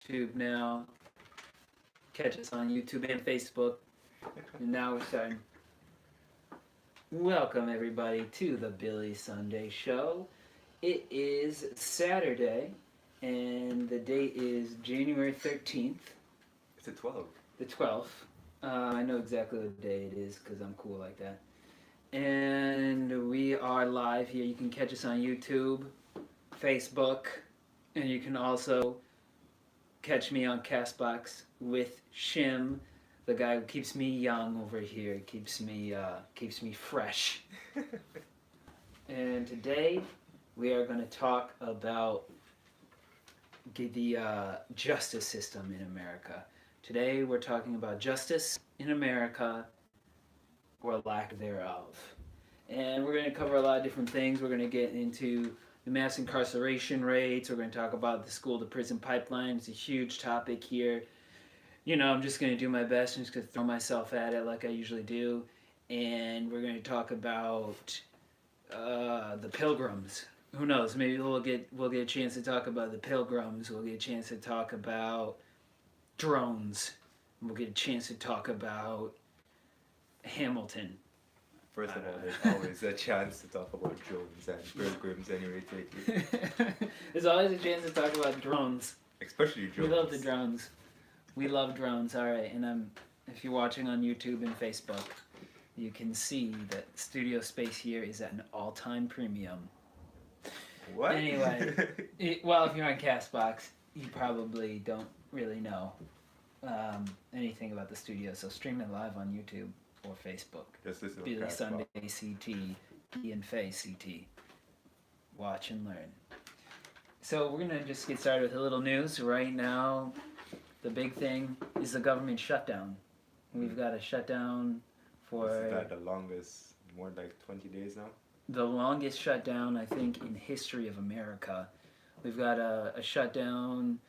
YouTube now. Catch us on YouTube and Facebook. And now we're starting. Welcome everybody to the Billy Sunday Show. It is Saturday, and the date is January 13th. It's a 12. The 12th. I know exactly what day it is because I'm cool like that. And we are live here. You can catch us on YouTube, Facebook, and you can also catch me on Castbox with Shim, the guy who keeps me young over here, keeps me fresh. And today we are going to talk about the justice system in America. Today we're talking about justice in America, or lack thereof. And we're going to cover a lot of different things. We're going to get into the mass incarceration rates. We're going to talk about the school to prison pipeline. It's a huge topic here. You know, I'm just going to do my best. I'm just going to throw myself at it like I usually do. And we're going to talk about the pilgrims. Who knows? Maybe we'll get a chance to talk about the pilgrims. We'll get a chance to talk about drones. We'll get a chance to talk about Hamilton. First of all, there's always a chance to talk about drones and pilgrims anyway, take There's always a chance to talk about drones. Especially drones. We love the drones. We love drones, alright. And if you're watching on YouTube and Facebook, you can see that studio space here is at an all-time premium. What? Anyway, well, if you're on Castbox, you probably don't really know anything about the studio, so stream it live on YouTube or Facebook. Just listen to Billy Castbox. Sunday CT, Ian Faye CT. Watch and learn. So we're gonna just get started with a little news right now. The big thing is the government shutdown. We've got a shutdown for Is that the longest, more than like 20 days now? the longest shutdown I think in history of America. We've got a shutdown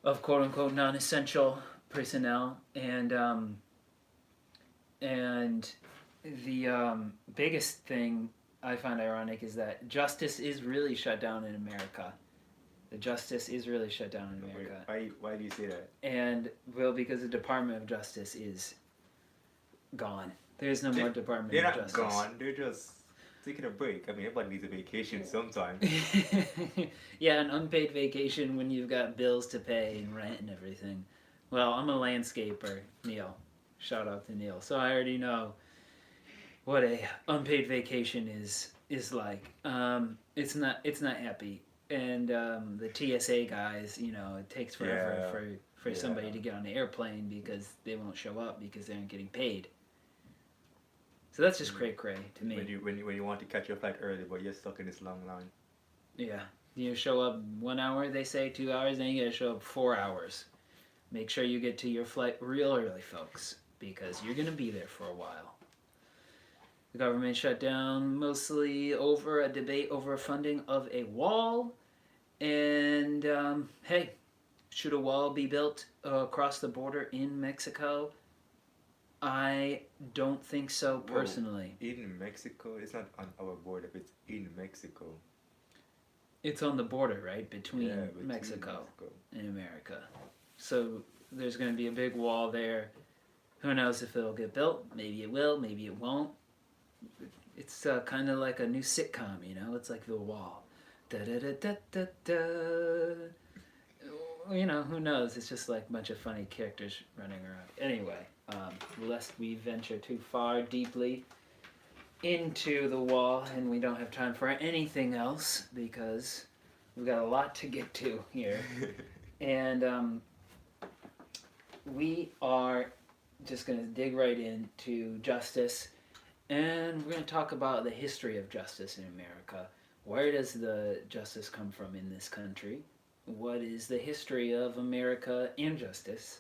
of quote unquote non-essential personnel, and the biggest thing I find ironic is that justice is really shut down in America. The justice is really shut down in America. Why do you say that? And, well, because the Department of Justice is gone. There's no more Department They're of not Justice. gone, they're just taking a break. I mean, everybody needs a vacation sometime. Yeah, an unpaid vacation when you've got bills to pay and rent and everything. Well, I'm a landscaper, Neil. Shout out to Neil. So I already know what a unpaid vacation is like. It's not happy. And the TSA guys, you know, it takes forever for somebody to get on the airplane because they won't show up because they aren't getting paid. So that's just cray to me. When you want to catch your flight early, but you're stuck in this long line. Yeah, you show up 1 hour, they say 2 hours, then you gotta show up 4 hours. Make sure you get to your flight real early, folks, because you're gonna be there for a while. The government shut down mostly over a debate over funding of a wall. And hey, should a wall be built across the border in Mexico? I don't think so personally. Whoa, in Mexico? It's not on our border, but it's in Mexico. It's on the border, right? Between between Mexico and America. So there's going to be a big wall there. Who knows if it'll get built? Maybe it will, maybe it won't. It's kind of like a new sitcom, you know? It's like The Wall. Da-da-da-da-da-da. You know, who knows? It's just like a bunch of funny characters running around. Anyway, lest we venture too far deeply into the wall and we don't have time for anything else because we've got a lot to get to here. And we are just going to dig right into justice, and we're going to talk about the history of justice in America. Where does the justice come from in this country? What is the history of America and justice?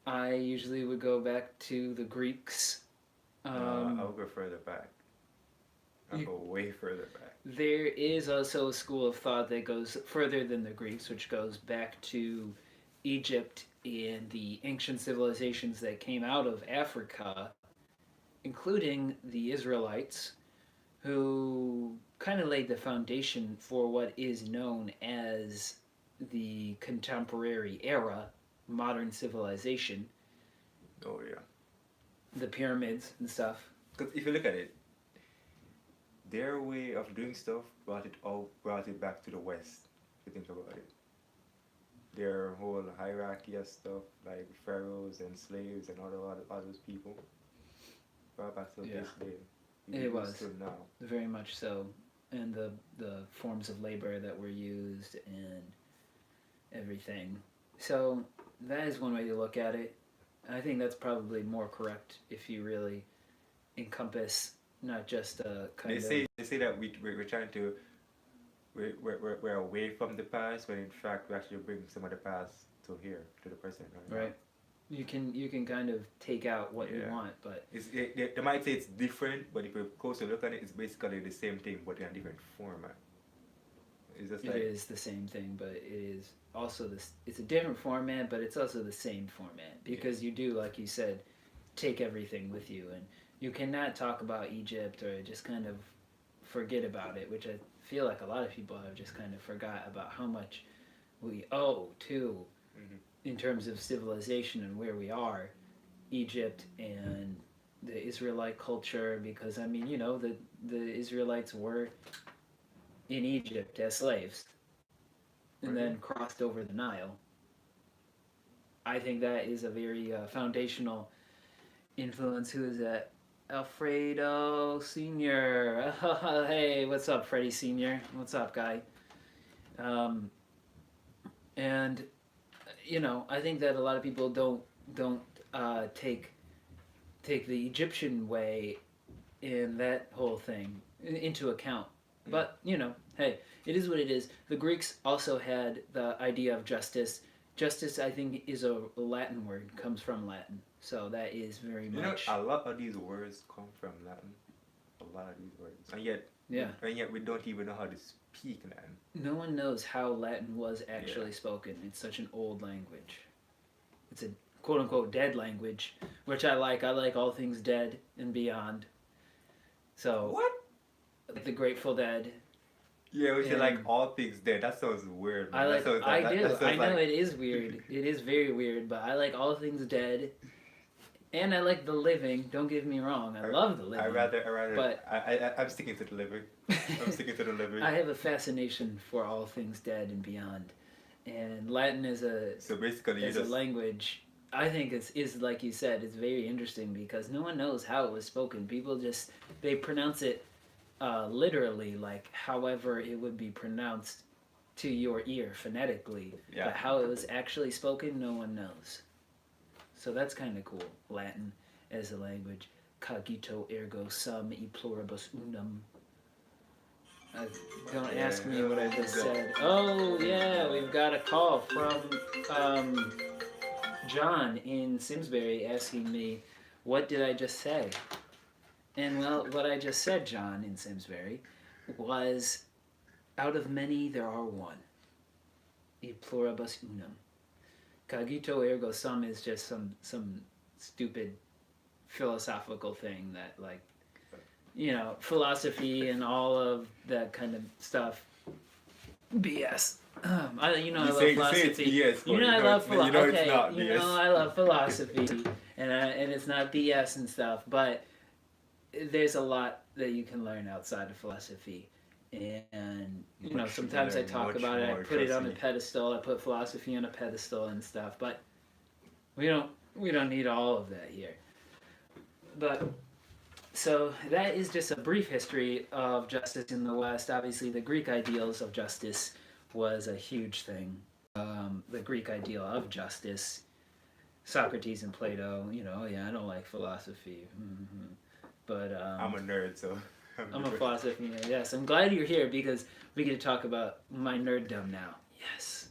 I usually would go back to the Greeks. I'll go further back. I'll go way further back. There is also a school of thought that goes further than the Greeks, which goes back to Egypt and the ancient civilizations that came out of Africa, including the Israelites, who kind of laid the foundation for what is known as the contemporary era, modern civilization, Oh yeah. the pyramids and stuff. Because if you look at it, their way of doing stuff brought it back to the West. If you think about it, their whole hierarchy of stuff, like pharaohs and slaves and all those people, brought back to Yeah. this day. It was. To now. Very much so. And the forms of labor that were used and everything. So that is one way to look at it. I think that's probably more correct if you really encompass not just a kind They say that we're trying to we're away from the past, when in fact we actually bring some of the past to here, to the present right now. Right. You can kind of take out what you want, but They might say it's different, but if you closer look at it, it's basically the same thing but in a different format. It's just it like is the same thing, but it is also this. It's a different format, but it's also the same format because you do, like you said, take everything with you, and you cannot talk about Egypt or just kind of forget about it, which I feel like a lot of people have just kind of forgot about how much we owe to, in terms of civilization and where we are, Egypt and the Israelite culture. Because I mean, the Israelites were in Egypt as slaves and then crossed over the Nile. I think that is a very foundational influence. Who is that? Alfredo Sr. Hey, what's up, Freddie Sr.? What's up, guy? And I think that a lot of people don't take the Egyptian way in that whole thing into account. But hey, it is what it is. The Greeks also had the idea of justice. Justice, I think, is a Latin word, comes from Latin. So that is very much. A lot of these words come from Latin. A lot of these words, and yet we don't even know how to speak Latin. No one knows how Latin was actually spoken. It's such an old language. It's a quote unquote dead language, which I like. I like all things dead and beyond. So what? Like the Grateful Dead. Yeah, we say like all things dead. That sounds weird, man. I know it is weird. It is very weird, but I like all things dead. And I like the living. Don't get me wrong. I love the living. I rather. But I'm sticking to the living. I'm sticking to the living. I have a fascination for all things dead and beyond, and Latin is a language. I think is like you said. It's very interesting because no one knows how it was spoken. People they pronounce it literally, like however it would be pronounced to your ear phonetically. Yeah. But how it was actually spoken, no one knows. So that's kind of cool. Latin as a language. Cogito ergo sum e pluribus unum. Don't ask me what I just said. Oh yeah, we've got a call from John in Simsbury asking me, what did I just say? And well, what I just said, John in Simsbury, was, out of many there are one. E pluribus unum. Cogito ergo sum is just some stupid philosophical thing that, like, philosophy and all of that kind of stuff. BS. I love philosophy. I love philosophy. Okay, I love philosophy, and it's not BS and stuff. But there's a lot that you can learn outside of philosophy. And sometimes I talk about it, I put it on a pedestal, I put philosophy on a pedestal and stuff, but we don't need all of that here. But so that is just a brief history of justice in the West. Obviously the Greek ideals of justice was a huge thing. The Greek ideal of justice, Socrates and Plato, I don't like philosophy. But I'm a nerd, so I'm a philosophy nerd. Yes, I'm glad you're here because we get to talk about my nerddom now. Yes.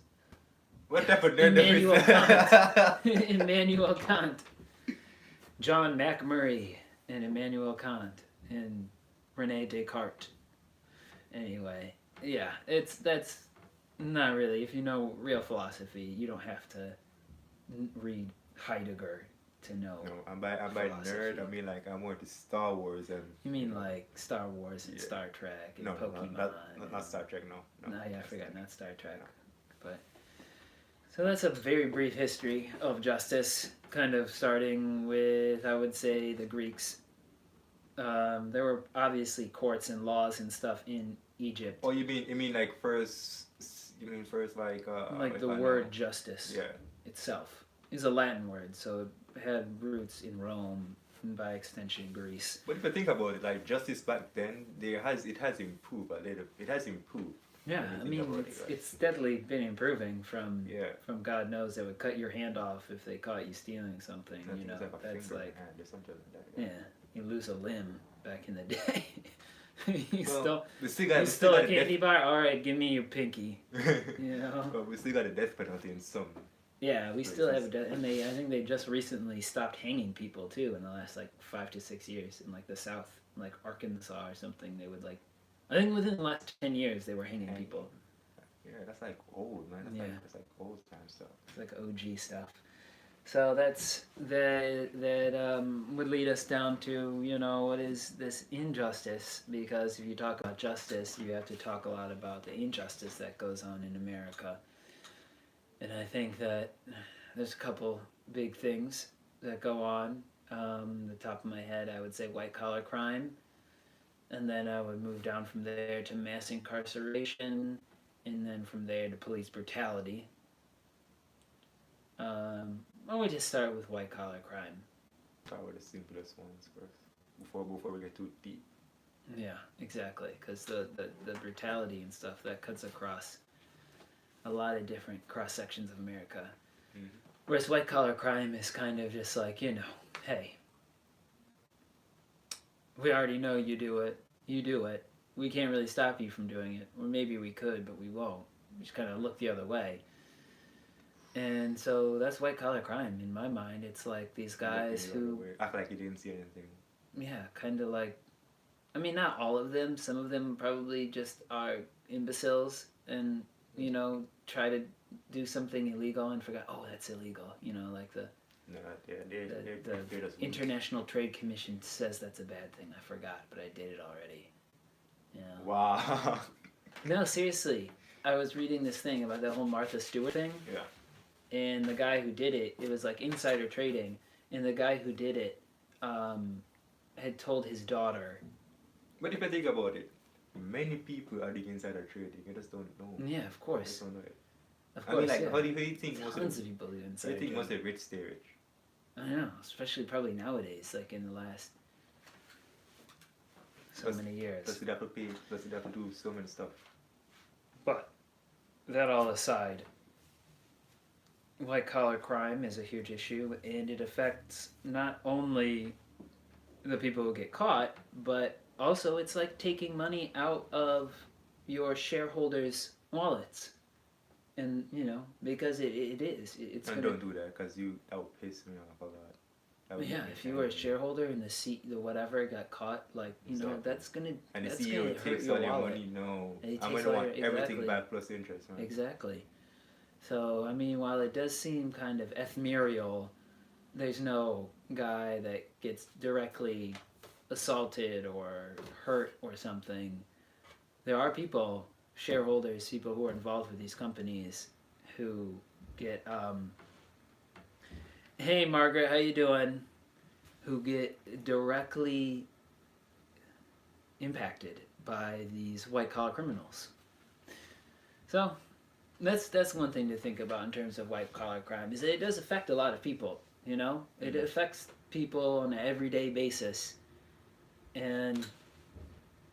What type of nerddom is that? Immanuel Kant. John McMurray and Immanuel Kant and Rene Descartes. Anyway, yeah, that's not really. If you know real philosophy, you don't have to read Heidegger to know. No, I'm by nerd. I mean, like, I'm more to Star Wars and. You mean like Star Wars and Star Trek and Pokemon? Not Star Trek. No. No, yeah, I forgot, not Star Trek. No. But So that's a very brief history of justice, kind of starting with, I would say, the Greeks. There were obviously courts and laws and stuff in Egypt. Oh, you mean like first? You mean first like Like if the I know. word justice Yeah. itself is a Latin word, so it had roots in Rome and by extension Greece. But if you think about it, like justice back then, it has improved a little. It has improved. Yeah, when you I think mean about it's it, right? it's steadily been improving Yeah. from God knows they would cut your hand off if they caught you stealing something. Nothing You know, is like a that's finger in like the hand or something like that. yeah, you lose a limb back in the day. you Well, stole we still you got stole a the candy bar. All right, give me your pinky. death. You know. But we still got the death penalty in some. Yeah, we still have, places. and I think they just recently stopped hanging people too in the last like 5 to 6 years in like the South, like Arkansas or something. They would like, I think within the last 10 years they were hanging people. Yeah, that's like old, man. That's like old time stuff. It's like OG stuff. So that would lead us down to, you know, what is this injustice? Because if you talk about justice, you have to talk a lot about the injustice that goes on in America. And I think that there's a couple big things that go on. The top of my head, I would say white collar crime, and then I would move down from there to mass incarceration, and then from there to police brutality. Why don't we just start with white collar crime? Start with the simplest ones first, before we get too deep. Yeah, exactly, because the brutality and stuff that cuts across a lot of different cross sections of America. Mm-hmm. Whereas white collar crime is kind of just like, you know, hey, we already know you do it. You do it. We can't really stop you from doing it. Or maybe we could, but we won't. We just kind of look the other way. And so that's white collar crime in my mind. It's like these guys who, act like you didn't see anything. yeah, kind of like, I mean, not all of them. Some of them probably just are imbeciles and, you know, try to do something illegal and forget, oh, that's illegal. You know, like the No, they're just weak. International Trade Commission says that's a bad thing. I forgot, but I did it already. You know? Wow. No, seriously. I was reading this thing about that whole Martha Stewart thing. Yeah. And the guy who did it, it was like insider trading. And the guy who did it had told his daughter. But if I think about it, many people are the insider trading. You just don't know. Yeah, of You course. just don't know it. Of I mean, course, like, yeah. how do you think most Tons of of people do the insider think most trading. of the rich stay rich? I know, especially probably nowadays, like in the last so many years. Plus, you have to pay. Plus, you have to do so many stuff. But that all aside, white collar crime is a huge issue, and it affects not only the people who get caught, but also it's like taking money out of your shareholders' wallets. And, you know, because it is. It's And gonna, don't do that because that would piss me off a lot. That would yeah, make me if you were a angry. shareholder and the whatever got caught, like, you know, Exactly. that's gonna And the that's CEO gonna hurt takes your all your wallet. money. No, And he I'm takes gonna all want your- everything exactly. back plus interest, man. Exactly. So, I mean, while it does seem kind of ephemeral, there's no guy that gets directly assaulted or hurt or something. There are people, shareholders, people who are involved with these companies who get, hey Margaret, how you doing? Who get directly impacted by these white collar criminals. So that's one thing to think about in terms of white collar crime is that it does affect a lot of people. You know, it affects people on an everyday basis, and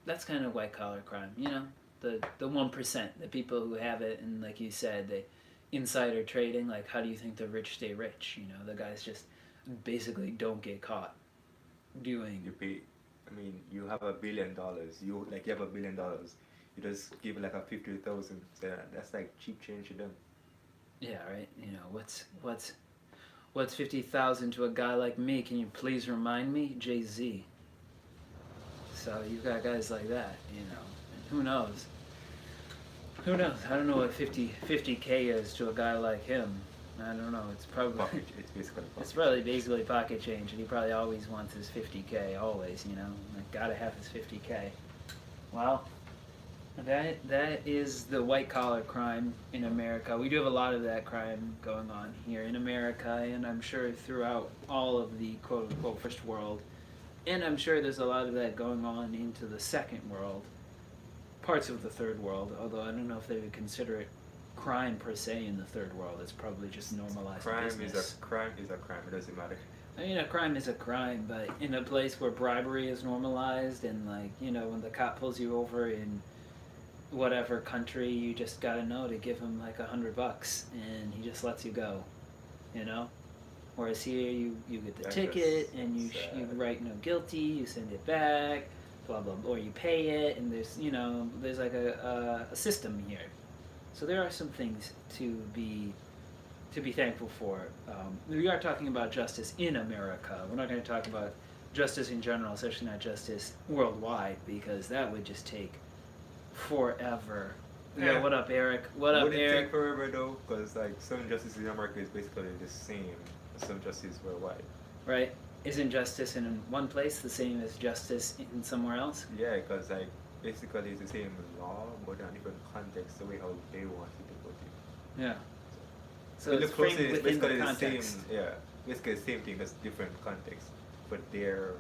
that's kind of white collar crime. You know, the 1%, the people who have it, and like you said, the insider trading. Like, how do you think the rich stay rich? You know, the guys just basically don't get caught doing. You pay. I mean, you have $1 billion. You have $1 billion. You just give like a 50,000. So that's like cheap change to them. Yeah, right. You know, what's 50,000 to a guy like me? Can you please remind me? Jay-Z. So you've got guys like that, you know. And who knows? Who knows? I don't know what 50K is to a guy like him. I don't know. It's probably It's basically it's probably basically pocket change, and he probably always wants his 50K. Always, you know. Like, gotta have his 50K. Well, That is the white collar crime in America. We do have a lot of that crime going on here in America, and I'm sure throughout all of the quote unquote first world. And I'm sure there's a lot of that going on into the second world, parts of the third world. Although I don't know if they would consider it crime per se in the third world. It's probably just normalized business. Crime is a crime. It doesn't matter. I mean, a crime is a crime, but in a place where bribery is normalized, and like when the cop pulls you over in whatever country, you just gotta know to give him like $100, and he just lets you go, you know. Whereas here, you get the That's ticket, just and you sad. write no guilty, you send it back, blah blah, or you pay it, and there's like a system here. So there are some things to be thankful for. We are talking about justice in America. We're not going to talk about justice in general, especially not justice worldwide, because that would just take forever. Yeah, Yeah. what up, Eric? What up, Would it Eric? take forever though? Because like some justice in America is basically the same as some justice worldwide. Right? Isn't justice in one place the same as justice in somewhere else? Yeah, because like basically it's the same law, but in a different context, the way how they want it to put it. Yeah. So When it's look closely, framed it's within the basically the context. same. Yeah, basically the same thing, just different context, for their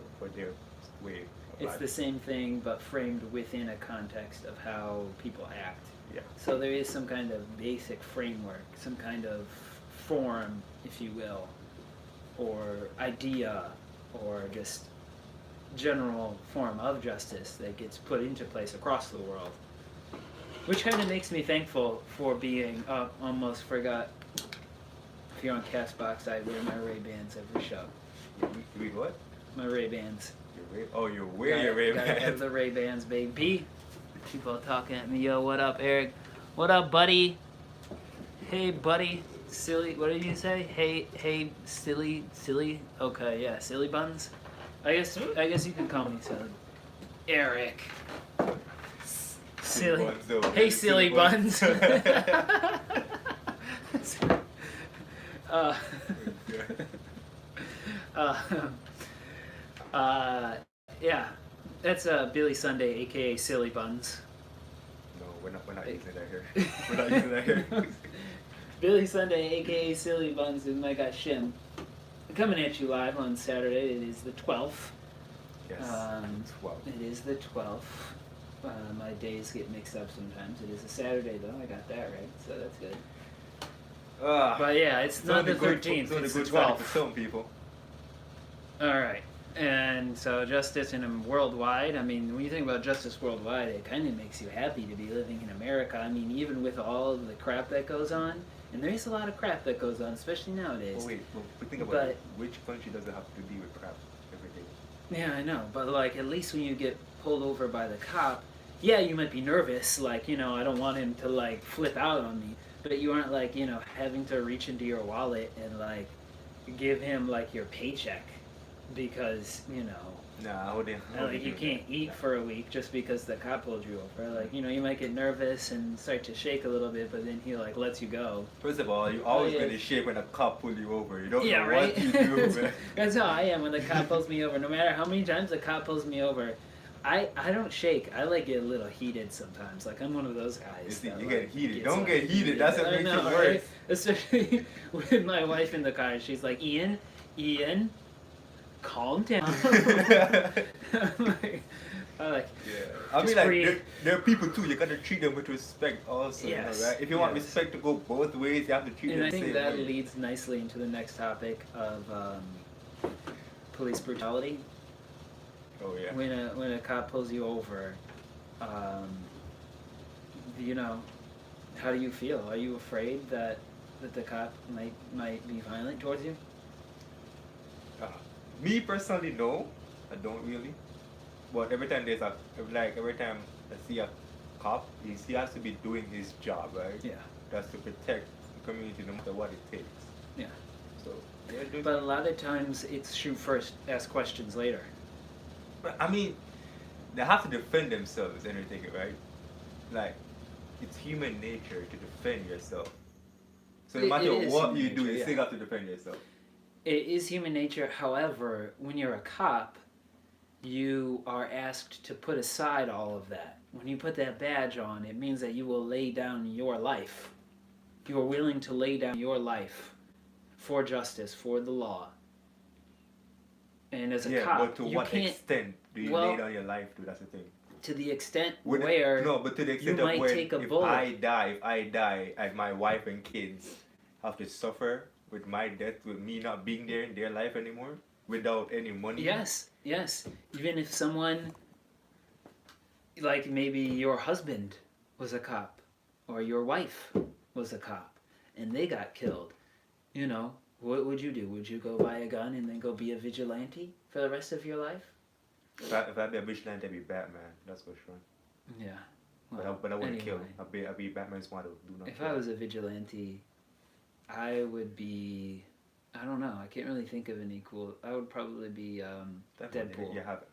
way. Of It's life. the same thing, but framed within a context of how people act. Yeah. So there is some kind of basic framework, some kind of form, if you will, or idea, or just general form of justice that gets put into place across the world. Which kind of makes me thankful for being, almost forgot, if you're on Castbox, I wear my Ray-Bans every show. You read what? My Ray-Bans. You wear your Ray Gotta have Bans. the Ray-Bans, baby. People talking at me, yo, what up, Eric? What up, buddy? Hey, buddy. Silly, what did you say? Hey, silly. Okay, yeah, silly buns. I guess you can call me silly. Eric. Silly. Buns, though. Hey, silly buns. uh, uh, yeah, that's Billy Sunday, aka Silly Buns. No, we're not using that here. We're not using that here. Billy Sunday, aka Silly Buns, and my guy Shim. Coming at you live on Saturday. It is the 12th. Yes. Um, 12. It is the 12th. My days get mixed up sometimes. It is a Saturday though. I got that right, so that's good. But yeah, it's not the 13th. It's the 12th. For some people. All right. And so justice worldwide, I mean, when you think about justice worldwide, it kind of makes you happy to be living in America. I mean, even with all of the crap that goes on, and there is a lot of crap that goes on, especially nowadays. Oh wait, but think about But- it. Which country doesn't have to deal with crap every day? Yeah, I know. But, like, at least when you get pulled over by the cop, yeah, you might be nervous. Like, I don't want him to, like, flip out on me. But you aren't, like, having to reach into your wallet and, like, give him, like, your paycheck. Because, Nah, how they like you can't eat for a week just because the cop pulled you over. Like, you might get nervous and start to shake a little bit, but then he, like, lets you go. First of all, you're always yeah. going to shake when a cop pull you over. You don't Yeah, know right? what you do, man. That's how I am when the cop pulls me over. No matter how many times the cop pulls me over, I don't shake. I like get a little heated sometimes. Like I'm one of those guys. You see, that, you like, get heated. gets, Don't like, get heated. That's what I makes know, it right? worse. Especially with my wife in the car. She's like, Ian, calm down. I'm like, Yeah. I Just mean, like, breathe. there are people too. You gotta treat them with respect also, Yes, right? If you want yes. respect to go both ways, you have to treat and them I the think same that way. leads nicely into the next topic of police brutality. Oh yeah. When a cop pulls you over, how do you feel? Are you afraid that the cop might be violent towards you? Me personally, no, I don't really. But every time every time I see a cop, he has to be doing his job, right? Yeah. That's to protect the community no matter what it takes. Yeah. So yeah, But a lot of times it's shoot first, ask questions later. But I mean, they have to defend themselves and everything, right? Like, it's human nature to defend yourself. So no It matter is what human you do, nature, you yeah. still have to defend yourself. It is human nature. However, when you're a cop, you are asked to put aside all of that. when you put that badge on, it means that you will lay down your life. You are willing to lay down your life for justice, for the law. And as a Yeah, cop, but to you what can't. extent do you Well, lay down your life to? That's the thing. to the extent Would it- where no, but to the extent you of might when take a if bullet. if I die, and my wife and kids have to suffer with my death, with me not being there in their life anymore, without any money. Yes, yes. Even if someone, like maybe your husband was a cop, or your wife was a cop, and they got killed, you know, what would you do? Would you go buy a gun and then go be a vigilante for the rest of your life? If I be a vigilante, I'd be Batman. That's for sure. Yeah. But I wouldn't kill. anyway. I'd be Batman's one to do not If kill. I was a vigilante, I would be. I don't know. I can't really think of any cool. I would probably be Deadpool. You have.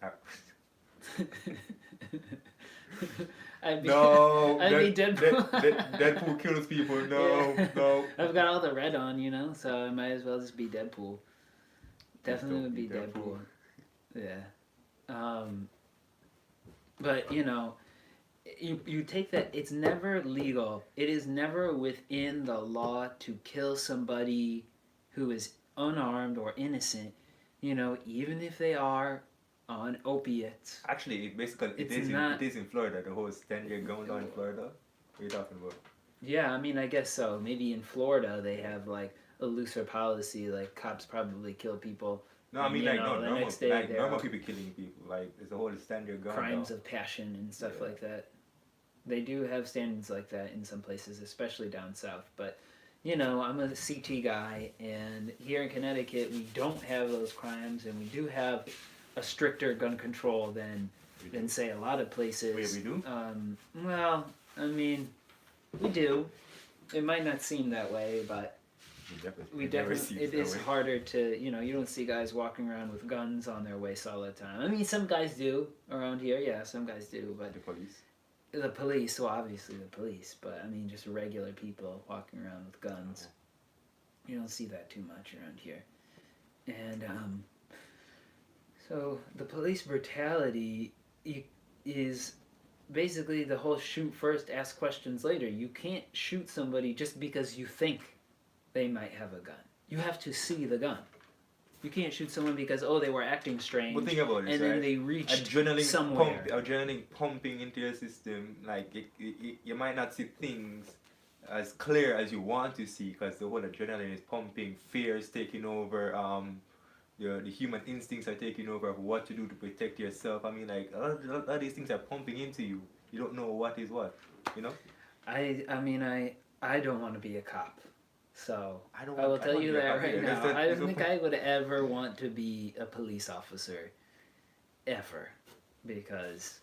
I'd be, No, I'd be Deadpool. Deadpool kills people. No, Yeah. no. I've got all the red on, you know, so I might as well just be Deadpool. Definitely would be Deadpool. Yeah. But you know, you take that. It's never legal. It is never within the law to kill somebody who is unarmed or innocent. You know, even if they are on opiates. Actually, it is in Florida. The whole stand-your gun law in Florida. What are you talking about? Yeah, I mean, I guess so. Maybe in Florida they have like a looser policy. Like cops probably kill people. No, I mean You know, the next day they're normal out. people killing people. Like there's a whole stand-your gun Crimes law. of passion and stuff Yeah. like that. They do have standards like that in some places, especially down south. But, you know, I'm a CT guy, and here in Connecticut, we don't have those crimes, and we do have a stricter gun control than say a lot of places. Wait, we do? Well, I mean, we do. It might not seem that way, but we definitely it is harder to, you know, you don't see guys walking around with guns on their waist all the time. I mean, some guys do around here, yeah, some guys do, but The police. the police, well, obviously the police, but I mean just regular people walking around with guns. You don't see that too much around here. And so the police brutality is basically the whole shoot first, ask questions later. You can't shoot somebody just because you think they might have a gun. You have to see the gun. You can't shoot someone because, oh, they were acting strange, But think about this, and right? then they reached Adrenaline somewhere. adrenaline pumping into your system. Like you might not see things as clear as you want to see because the whole adrenaline is pumping. Fear is taking over. The human instincts are taking over of what to do to protect yourself. I mean, like a lot of these things are pumping into you. You don't know what is what. You know. I mean, I don't want to be a cop. So I will I tell don't you want to be a that cop right either. now. I There's don't no think I would ever want to be a police officer, ever, because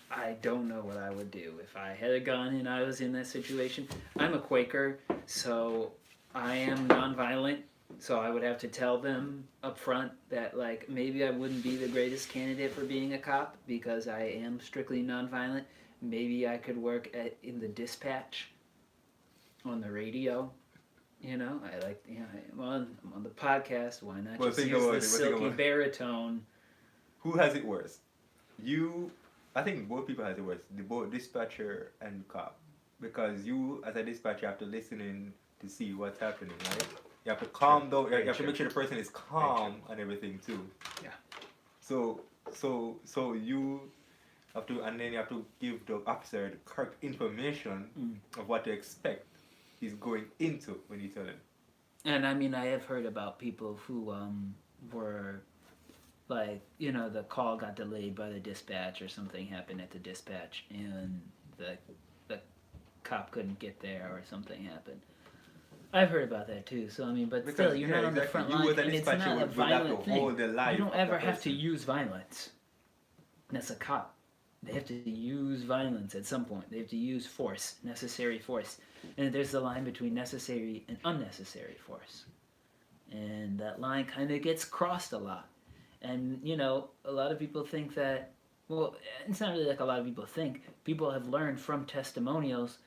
I don't know what I would do if I had a gun and I was in that situation. I'm a Quaker, so I am nonviolent. So I would have to tell them up front that like maybe I wouldn't be the greatest candidate for being a cop because I am strictly nonviolent. Maybe I could work in the dispatch on the radio. You know, I like, you know, I'm on the podcast. Why not Well, just think use about the it, but think silky about it. baritone? Who has it worse? You, I think both people has it worse. The both dispatcher and cop, because you as a dispatcher have to listen in to see what's happening, right? You have to calm down. You have to make sure the person is calm and everything too. Yeah. So you have to, and then you have to give the officer the correct information of what to expect he's going into when you tell him. And I mean, I have heard about people who were like, you know, the call got delayed by the dispatch or something happened at the dispatch and the cop couldn't get there or something happened. I've heard about that too. So I mean, but Because, still, you're yeah, not on the exactly. front You line, as a and it's dispatcher not a would have to violent hold thing. the life You don't of the ever have to person. use violence. And that's a cop. They have to use violence at some point. They have to use force, necessary force. And there's the line between necessary and unnecessary force. And that line kind of gets crossed a lot. And, you know, a lot of people think that, well, it's not really like a lot of people think. People have learned from testimonials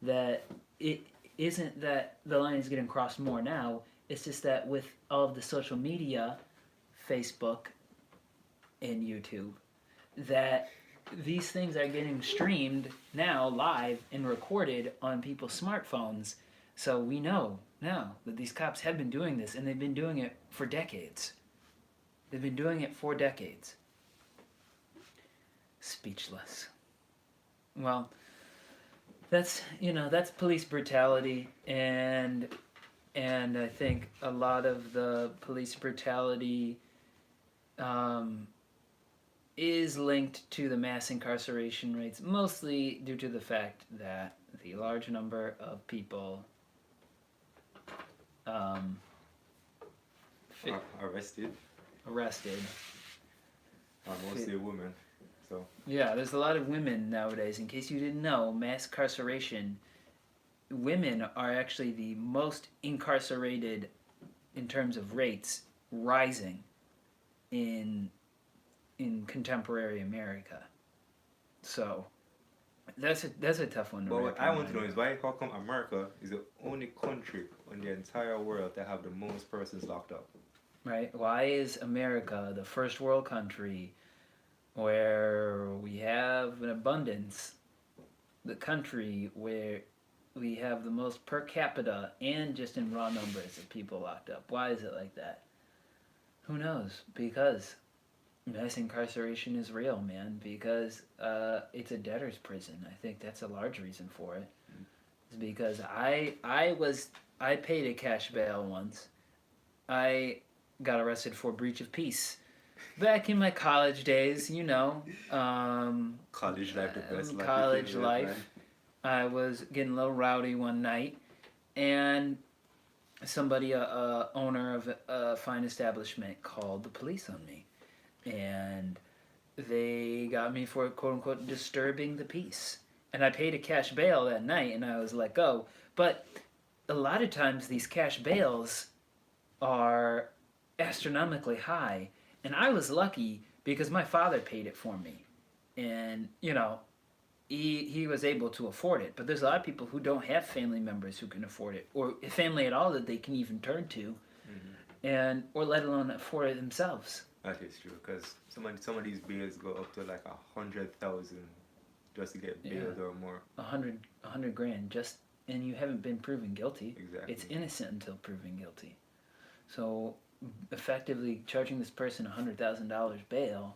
that it isn't that the line is getting crossed more now. It's just that with all of the social media, Facebook and YouTube, that these things are getting streamed now live and recorded on people's smartphones. So we know now that these cops have been doing this, and they've been doing it for decades. They've been doing it for decades. Speechless. Well, that's police brutality, and I think a lot of the police brutality is linked to the mass incarceration rates, mostly due to the fact that the large number of people Arrested. Mostly women. So yeah, there's a lot of women nowadays. In case you didn't know, mass incarceration, women are actually the most incarcerated in terms of rates, rising in contemporary America. So that's a tough one to but what I want to know recommend. is how come America is the only country in the entire world that have the most persons locked up? Right? Why is America the first world country where we have an abundance, the country where we have the most per capita and just in raw numbers of people locked up? Why is it like that? Who knows? Because mass incarceration is real, man. Because it's a debtor's prison. I think that's a large reason for it. It's because I paid a cash bail once. I got arrested for breach of peace. Back in my college days, College life, the best life. college life. I was getting a little rowdy one night, and somebody, owner of a fine establishment, called the police on me, and they got me for quote unquote disturbing the peace. And I paid a cash bail that night, and I was let go. But a lot of times these cash bails are astronomically high, and I was lucky because my father paid it for me, and he was able to afford it. But there's a lot of people who don't have family members who can afford it, or family at all that they can even turn to, and or let alone afford it themselves. That is true, because some of these bails go up to like 100,000 just to get bailed or more. A hundred grand just, and you haven't been proven guilty. Exactly. It's innocent until proven guilty. So effectively charging this person $100,000 bail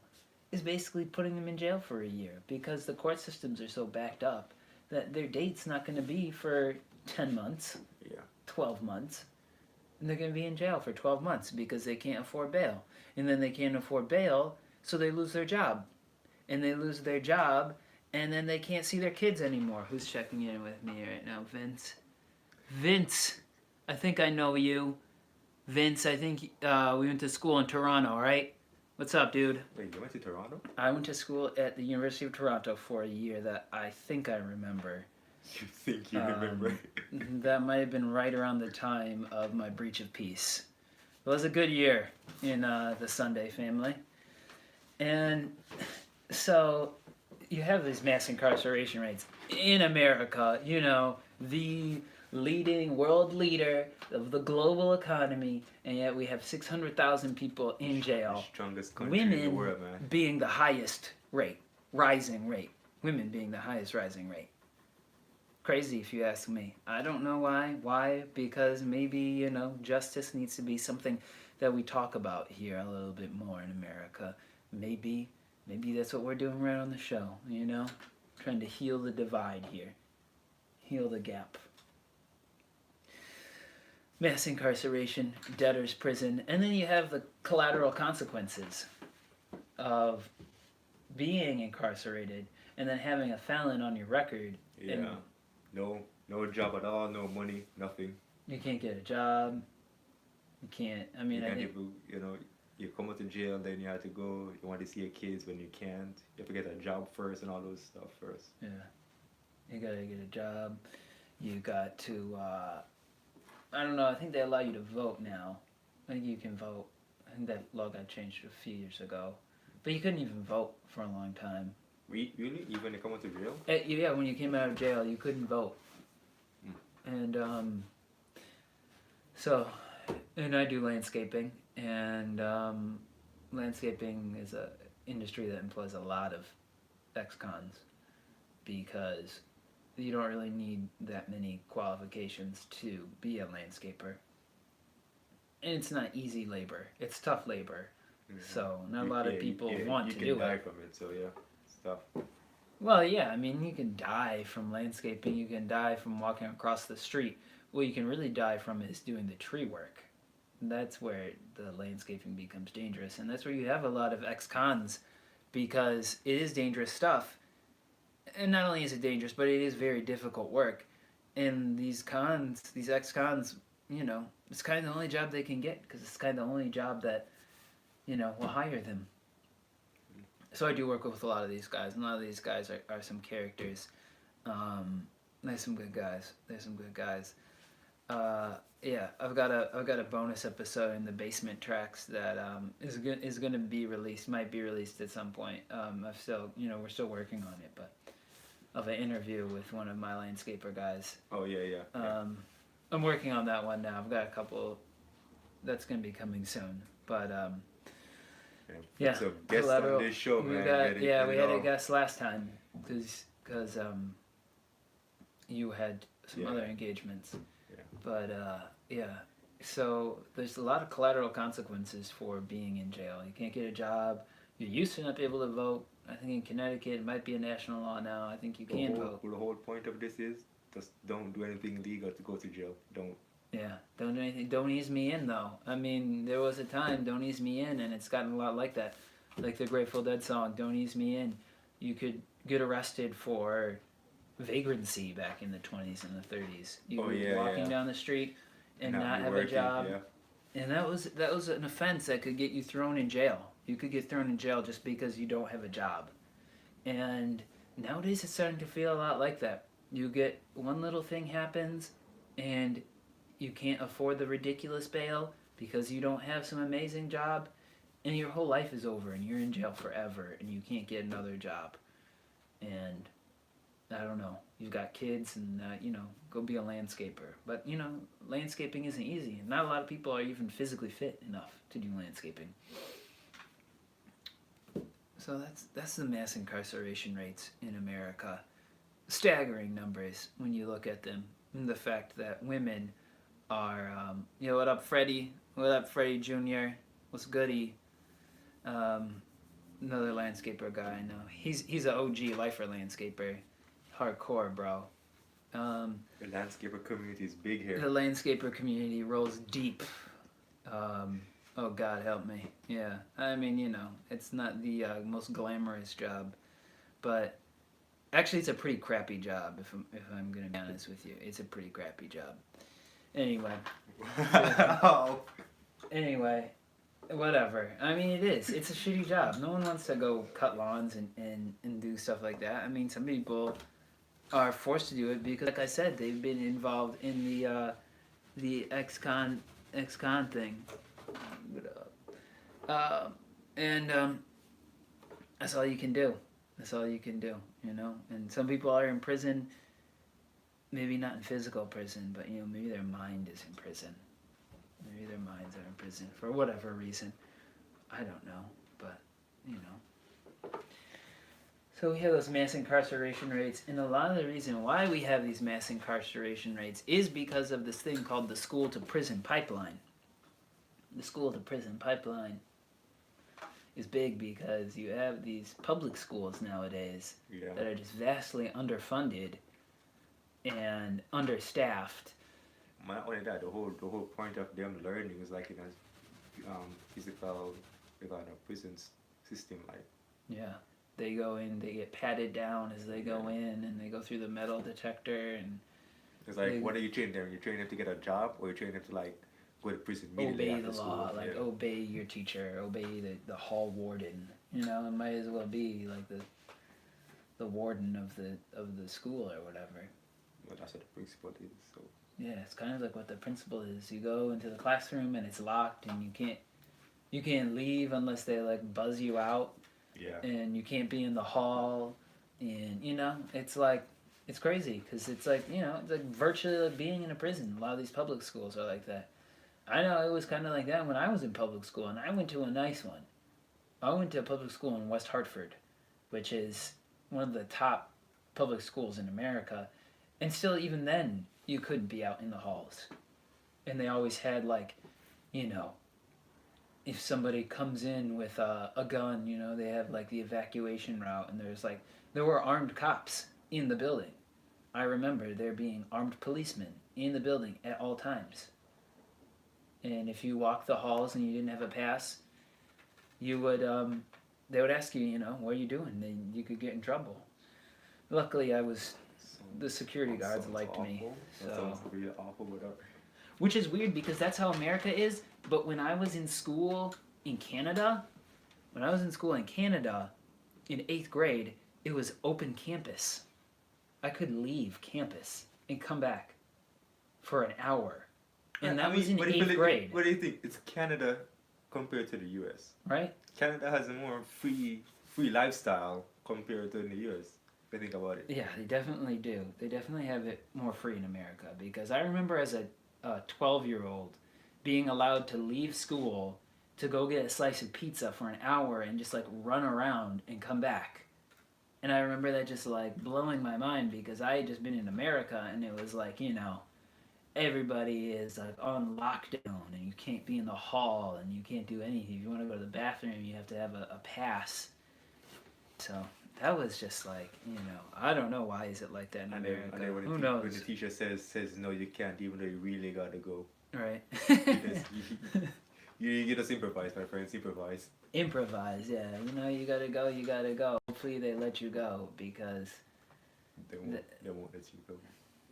is basically putting them in jail for a year, because the court systems are so backed up that their date's not going to be for 10 months, 12 months, and they're going to be in jail for 12 months because they can't afford bail. And then they can't afford bail, so they lose their job. And they lose their job, and then they can't see their kids anymore. Who's checking in with me right now? Vince? Vince! I think I know you. Vince, I think we went to school in Toronto, right? What's up, dude? Wait, you went to Toronto? I went to school at the University of Toronto for a year that I think I remember. You think you remember? That might have been right around the time of my breach of peace. It was a good year in the Sunday family. And so you have these mass incarceration rates in America, the leading world leader of the global economy, and yet we have 600,000 people in jail. The strongest country in the world, man. Being the highest rate, rising rate. Women being the highest rising rate. Crazy if you ask me. I don't know why. Why? Because maybe, justice needs to be something that we talk about here a little bit more in America. Maybe that's what we're doing right on the show, Trying to heal the divide here. Heal the gap. Mass incarceration, debtor's prison, and then you have the collateral consequences of being incarcerated and then having a felon on your record. Yeah. And no job at all, no money, nothing. you can't get a job. You can't. I mean, you come out of jail, then you have to go. You want to see your kids when you can't. You have to get a job first and all those stuff first. Yeah, you gotta get a job. You got to. I don't know. I think they allow you to vote now. I think you can vote. I think that law got changed a few years ago, but you couldn't even vote for a long time. Really? Even when you come out of jail? Yeah, when you came out of jail, you couldn't vote. And and I do landscaping, and landscaping is a industry that employs a lot of ex-cons because you don't really need that many qualifications to be a landscaper. And it's not easy labor. It's tough labor. So not a lot of people want to do it. You can die from it, so yeah, it's tough. Well, yeah, I mean, you can die from landscaping. You can die from walking across the street. What you can really die from is doing the tree work. That's where the landscaping becomes dangerous. And that's where you have a lot of ex-cons because it is dangerous stuff. And not only is it dangerous, but it is very difficult work. And these cons, these ex-cons, you know, it's kind of the only job they can get because it's kind of the only job that, you know, will hire them. So I do work with a lot of these guys. And a lot of these guys are some characters. There's some good guys. Yeah, I've got a bonus episode in the Basement Tracks that is going to be released. Might be released at some point. We're still working on it, but of an interview with one of my landscaper guys. Oh yeah. I'm working on that one now. I've got a couple that's going to be coming soon, but yeah. So guest on this show, man. We had a guest last time because you had some other engagements. Yeah. But so there's a lot of collateral consequences for being in jail. You can't get a job. You used to not be able to vote. I think in Connecticut it might be a national law now. I think you can vote. The whole point of this is just don't do anything illegal to go to jail. Don't. Yeah, don't do anything. Don't ease me in, though. I mean, there was a time, don't ease me in, and it's gotten a lot like that. Like the Grateful Dead song, Don't Ease Me In. You could get arrested for vagrancy back in the 20s and the 30s. You were walking down the street and not have a job. Yeah. And that was an offense that could get you thrown in jail. You could get thrown in jail just because you don't have a job. And nowadays it's starting to feel a lot like that. You get one little thing happens and you can't afford the ridiculous bail because you don't have some amazing job, and your whole life is over and you're in jail forever and you can't get another job. And I don't know, you've got kids and go be a landscaper. But landscaping isn't easy. Not a lot of people are even physically fit enough to do landscaping. So that's the mass incarceration rates in America. Staggering numbers when you look at them. And the fact that women are, what up, Freddie? What up, Freddie Jr.? What's goody? Another landscaper guy I know. He's an OG lifer landscaper. Hardcore, bro. The landscaper community is big here. The landscaper community rolls deep. Oh, God help me. Yeah. I mean, it's not the most glamorous job. But actually, it's a pretty crappy job, if I'm going to be honest with you. It's a pretty crappy job. Anyway. Wow. Anyway, whatever. I mean, it is. It's a shitty job. No one wants to go cut lawns and do stuff like that. I mean, some people are forced to do it because, like I said, they've been involved in the ex-con thing. That's all you can do. That's all you can do, And some people are in prison, maybe not in physical prison, but, maybe their mind is in prison. Maybe their minds are in prison for whatever reason. I don't know, but, So we have those mass incarceration rates, and a lot of the reason why we have these mass incarceration rates is because of this thing called the school-to-prison pipeline. The school-to-prison pipeline is big because you have these public schools nowadays that are just vastly underfunded and understaffed. Not only that, the whole point of them learning is like in a physical, prison system, like. Yeah, they go in, they get patted down as they go in, and they go through the metal detector, and. It's like, what are you training them? You train them to get a job, or you train them to go to prison immediately obey after the law, school? Obey your teacher, obey the hall warden. It might as well be like the warden of the school or whatever. Well, that's what the principal is. So. Yeah, it's kind of like what the principal is. You go into the classroom and it's locked, and you can't leave unless they buzz you out. Yeah. And you can't be in the hall, and it's crazy because it's like virtually like being in a prison. A lot of these public schools are like that. I know it was kind of like that when I was in public school, and I went to a nice one. I went to a public school in West Hartford, which is one of the top public schools in America, and still even then you couldn't be out in the halls, and they always had like, you know, if somebody comes in with a gun, you know, they have like the evacuation route, and there were armed cops in the building. I remember there being armed policemen in the building at all times. And if you walked the halls and you didn't have a pass, you would they would ask you, you know, what are you doing? Then you could get in trouble. Luckily, the security guards liked me. That sounds really awful, whatever. Which is weird because that's how America is. But when I was in school in Canada, in 8th grade, it was open campus. I could leave campus and come back for an hour. And that was in 8th grade. What do you think? It's Canada compared to the US. Right? Canada has a more free lifestyle compared to the US. If you think about it. Yeah, they definitely do. They definitely have it more free in America. Because I remember as a 12-year-old being allowed to leave school to go get a slice of pizza for an hour and just like run around and come back. And I remember that just like blowing my mind because I had just been in America and it was like, you know, everybody is like on lockdown and you can't be in the hall and you can't do anything. If you want to go to the bathroom, you have to have a pass. So that was just like, you know, I don't know why is it like that in America. And then Who knows? When the teacher says no, you can't, even though you really gotta go. Right. Because you get us improvise, my friends, improvise. Improvise, yeah. You know, you gotta go, you gotta go. Hopefully they let you go because They won't let you go.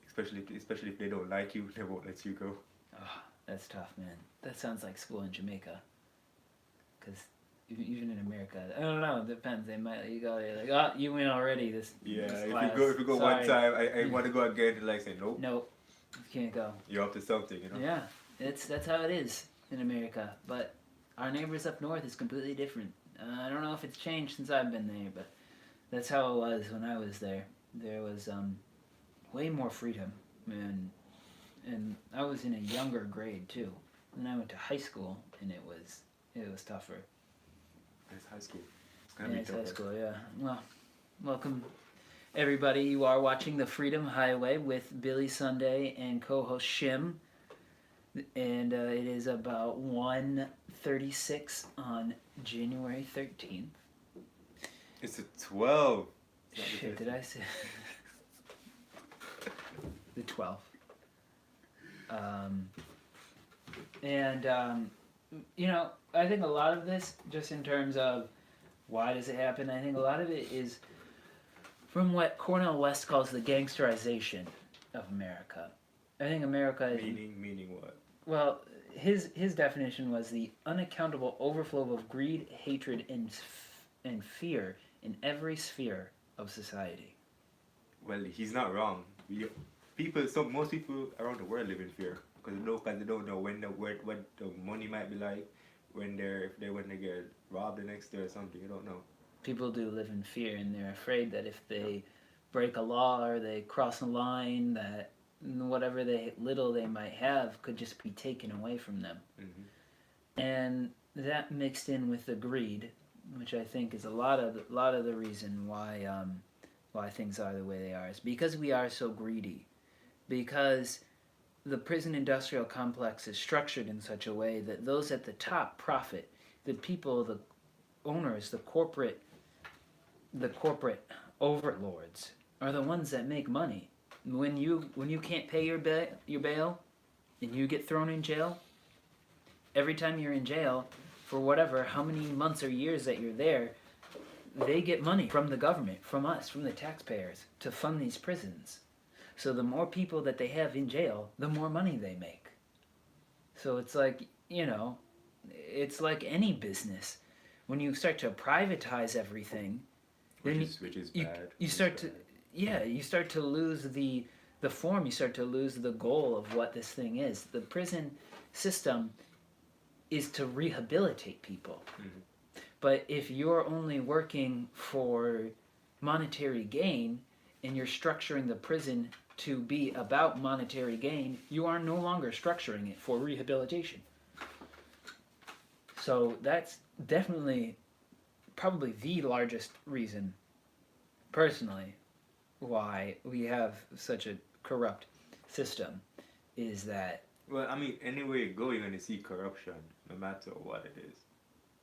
Especially if they don't like you, they won't let you go. oh, that's tough, man. That sounds like school in Jamaica. Because even in America, I don't know, it depends. They might let you go. They're like, oh, you win already. This class. If you go Sorry. one time, I want to go again. And like say nope. Nope, you can't go. You're up to something, you know. Yeah, that's how it is in America. But our neighbors up north is completely different. I don't know if it's changed since I've been there, but that's how it was when I was there. There was way more freedom, and I was in a younger grade too. Then I went to high school, and it was tougher. It's high school. It's Yeah, gonna be it's high tougher. school. Yeah. Well, welcome everybody. You are watching the Freedom Highway with Billy Sunday and co-host Shim, and it is about 1:36 on January 13th. It's a 12. It's not Shit, the did I say the 12th? You know, I think a lot of this, just in terms of why does it happen, I think a lot of it is from what Cornel West calls the gangsterization of America. I think America is... Meaning what? Well, his definition was the unaccountable overflow of greed, hatred, and fear in every sphere of society. Well, he's not wrong. Most people around the world live in fear because they don't know what the money might be like when they get robbed the next day or something. You don't know. People do live in fear, and they're afraid that if they break a law or they cross a line, that whatever little they might have could just be taken away from them. Mm-hmm. And that mixed in with the greed, which I think is a lot of the reason why things are the way they are, is because we are so greedy. Because the prison industrial complex is structured in such a way that those at the top profit. The people, the owners, the corporate overlords are the ones that make money. When you can't pay your bail and you get thrown in jail, every time you're in jail for whatever, how many months or years that you're there, they get money from the government, from us, from the taxpayers to fund these prisons. So the more people that they have in jail, the more money they make. So it's like, you know, it's like any business. When you start to privatize everything, Which is bad. You start to lose the form. You start to lose the goal of what this thing is. The prison system is to rehabilitate people. Mm-hmm. But if you're only working for monetary gain and you're structuring the prison to be about monetary gain, you are no longer structuring it for rehabilitation. So that's definitely probably the largest reason personally, why we have such a corrupt system is that, Well, I mean, anywhere you go, you're gonna see corruption, no matter what it is.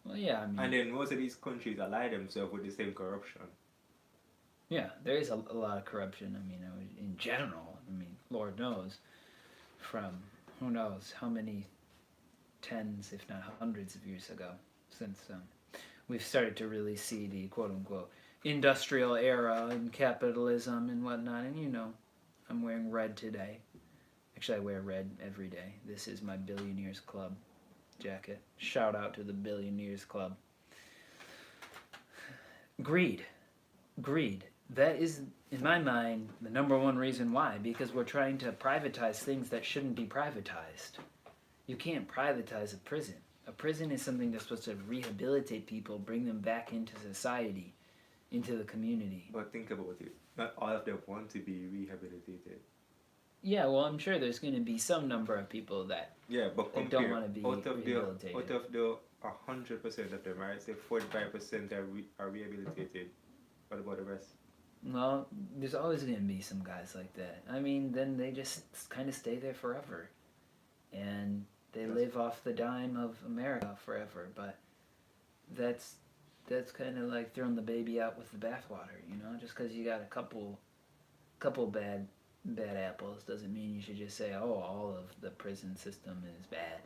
well, yeah, I And mean, then most of these countries ally themselves with the same corruption. yeah, there is a lot of corruption. I mean, in general, I mean, Lord knows, from who knows how many tens, if not hundreds of years ago, since we've started to really see the quote unquote industrial era and capitalism and whatnot. And I'm wearing red today. Actually, I wear red every day. This is my Billionaires Club jacket. Shout out to the Billionaires Club. Greed. Greed. That is, in my mind, the number one reason why. Because we're trying to privatize things that shouldn't be privatized. You can't privatize a prison. A prison is something that's supposed to rehabilitate people, bring them back into society, into the community. But think about it. Not all of them want to be rehabilitated. Yeah, well, I'm sure there's going to be some number of people that Yeah, but don't compare want to be out of rehabilitated. the 100% of them, right? Say 45% are rehabilitated. What about the rest? Well, there's always going to be some guys like that. I mean, then they just kind of stay there forever. And they live off the dime of America forever. But that's kind of like throwing the baby out with the bathwater, Just because you got a couple bad apples doesn't mean you should just say, oh, all of the prison system is bad,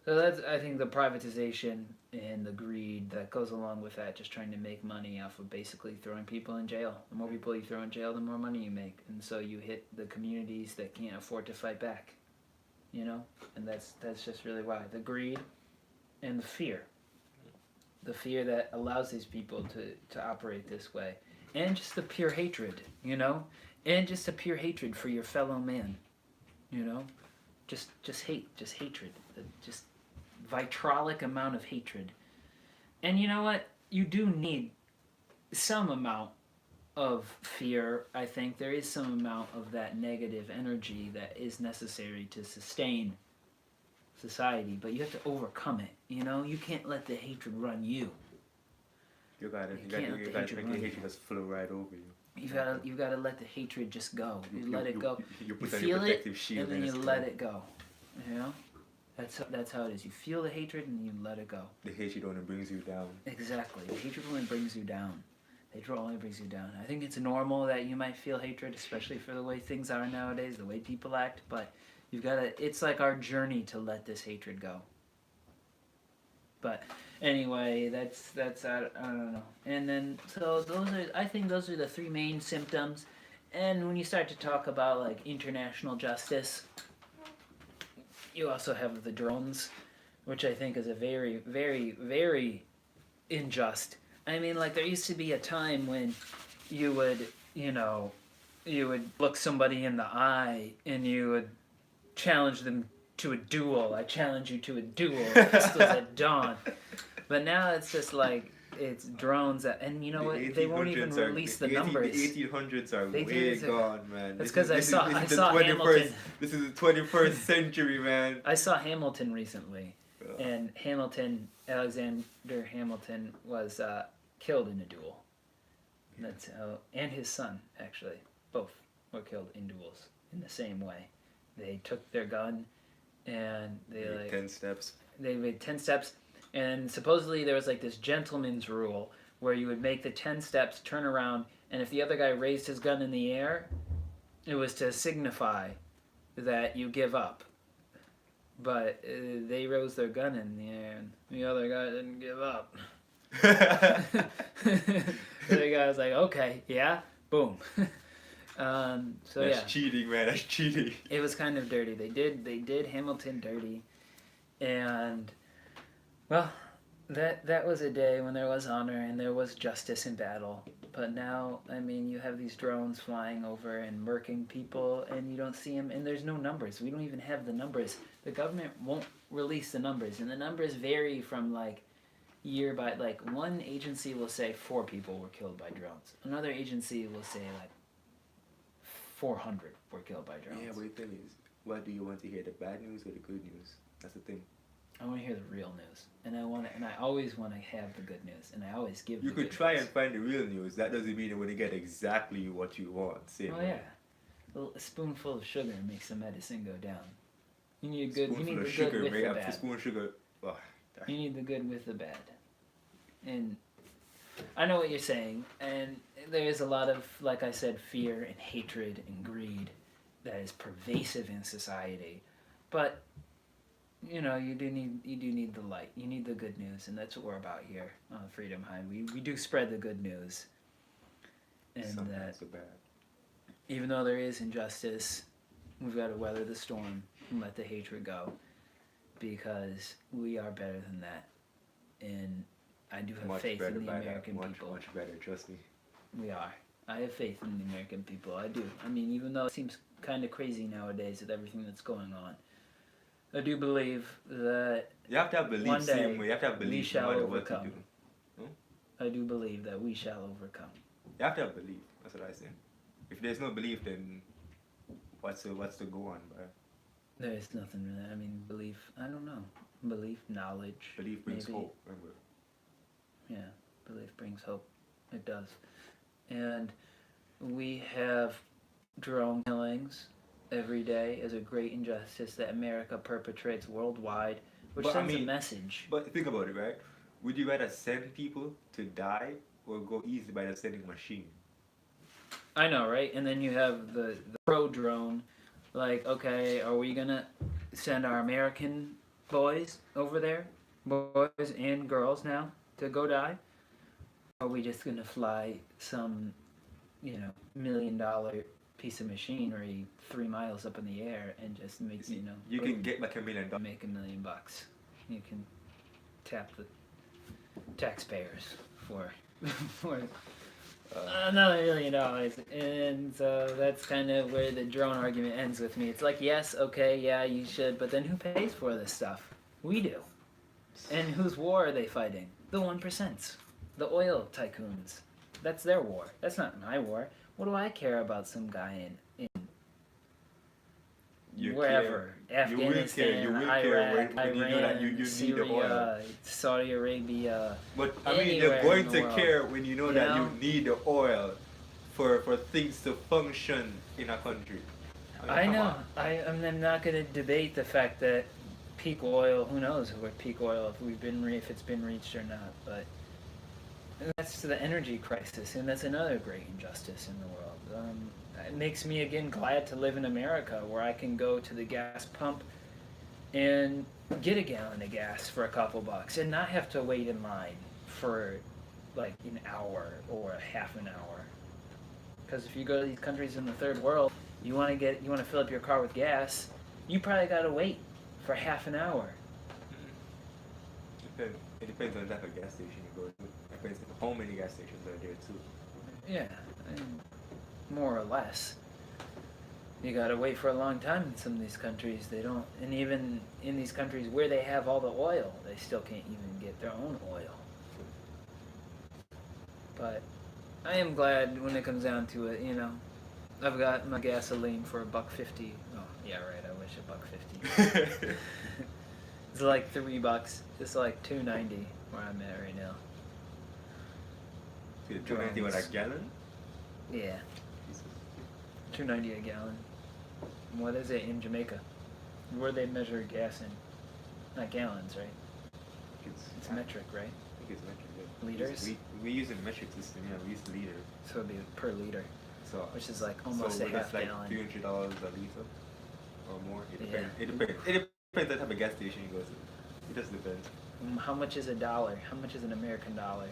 So that's, I think, the privatization and the greed that goes along with that, just trying to make money off of basically throwing people in jail. The more people you throw in jail, the more money you make. And so you hit the communities that can't afford to fight back, And that's just really why. The greed and the fear. The fear that allows these people to operate this way. And just the pure hatred, And just a pure hatred for your fellow man, Just hate, just hatred. Just vitrolic amount of hatred. And you know what? You do need some amount of fear, I think. There is some amount of that negative energy that is necessary to sustain society, but you have to overcome it, You can't let the hatred run you. You gotta make the hatred just flow right over you. You gotta let the hatred just go. You let it go. You put You on your feel it, protective shield and then you it's let gone. it go. That's how it is. You feel the hatred and you let it go. The hatred only brings you down. Exactly. The hatred only brings you down. Hatred only brings you down. I think it's normal that you might feel hatred, especially for the way things are nowadays, the way people act. But it's like our journey to let this hatred go. But anyway, that's I don't know. And then I think those are the three main symptoms. And when you start to talk about like international justice, you also have the drones, which I think is a very, very, very unjust. I mean, like there used to be a time when you would look somebody in the eye and you would challenge them to a duel. I challenge you to a duel. Pistols at dawn. But now it's just like it's drones, and you know what? They won't even release the numbers. The 1800s are way gone, man. That's because I saw Hamilton. This is the 21st century, man. I saw Hamilton recently, and Alexander Hamilton was killed in a duel. That's and his son actually, both were killed in duels in the same way. They took their gun, and they made 10 steps. They made 10 steps. And supposedly there was like this gentleman's rule where you would make the 10 steps, turn around, and if the other guy raised his gun in the air, it was to signify that you give up. But they rose their gun in the air, and the other guy didn't give up. The other guy was like, okay, yeah, boom. That's cheating, man. That's cheating. It was kind of dirty. They did Hamilton dirty, and well, that was a day when there was honor and there was justice in battle. But now, I mean, you have these drones flying over and murking people, and you don't see them, and there's no numbers. We don't even have the numbers. The government won't release the numbers, and the numbers vary from like year by like one agency will say 4 people were killed by drones. Another agency will say like 400 were killed by drones. Yeah, but the thing is, what do you want to hear, the bad news or the good news? That's the thing. I want to hear the real news, and I always want to have the good news, and I always give. You the could good try news. and find the real news. That doesn't mean you're going to get exactly what you want. Same Oh way. yeah, a spoonful of sugar makes the medicine go down. You need good. You Spoonful need of the sugar, good with right the up to bad. spoon of sugar. Oh, You need the good with the bad. And I know what you're saying, and there's a lot of, like I said, fear and hatred and greed that is pervasive in society. But you know, you do need the light. You need the good news, and that's what we're about here on Freedom High. We do spread the good news, and that sometimes so bad. even though there is injustice, we've got to weather the storm and let the hatred go, because we are better than that, and I do have Much faith better in the by that. American Much, people. much better. Trust me. We are. I have faith in the American people. I do. I mean, even though it seems kind of crazy nowadays with everything that's going on, I do believe that You have to have One belief day, same way. You have to have we belief shall no matter what you overcome. do. I do believe that we shall overcome. You have to have belief. That's what I say. If there's no belief, then what's to go on by? There's nothing really. I mean, belief. I don't know. Belief, knowledge. Belief brings maybe. hope. Remember. Yeah, belief brings hope. It does. And we have drone killings every day as a great injustice that America perpetrates worldwide, which But, I sends a mean, message. But think about it, right? Would you rather send people to die or go easy by just sending machine? I know, right? And then you have the pro drone. Like, okay, are we gonna send our American boys over there, boys and girls now, to go die? Or are we just gonna fly some, $1 million piece of machinery 3 miles up in the air and just make You can get like $1 million. make $1 million? You can tap the taxpayers for for another $1 million, and so that's kind of where the drone argument ends with me. It's like, yes, okay, yeah, you should, but then who pays for this stuff? We do. And whose war are they fighting? The 1%, the oil tycoons. That's their war. That's not my war. What do I care about some guy in You wherever? care. You will care. You Afghanistan, will care Iraq, when you know that Iran, you need the Syria, oil. Saudi Arabia. But I mean, Anywhere you're going in the to world. care when you know You that know? you need the oil for things to function in a country. mean, I come know. on. I'm not going to debate the fact that peak oil. Who knows where peak oil if it's been reached or not? But that's the energy crisis, and that's another great injustice in the world. It makes me again glad to live in America, where I can go to the gas pump and get a gallon of gas for a couple bucks, and not have to wait in line for like an hour or a half an hour. Because if you go to these countries in the third world, you want to fill up your car with gas, you probably got to wait for half an hour. It depends on the type of gas station you go to. It depends on how many gas stations are there too. Yeah, and more or less. You gotta wait for a long time in some of these countries. They don't, and even in these countries where they have all the oil, they still can't even get their own oil. But I am glad when it comes down to it. I've got my gasoline for $1.50. Oh, yeah, right. I wish $1.50. It's like $3. It's like $2.90 where I'm at right now. So you're $2.90 with a gallon? Yeah, Jesus. $2.90 a gallon. What is it in Jamaica? Where they measure gas in? Not gallons, right? It's metric, right? I think it's metric. Yeah. Liters? We use a metric system. Yeah, we use liter. So it'd be per liter, So which is like almost so a half it's like gallon. $300 a liter or more. It Yeah. depends. It depends. It depends on the type of gas station you go to. It just depends. How much is a dollar? How much is an American dollar?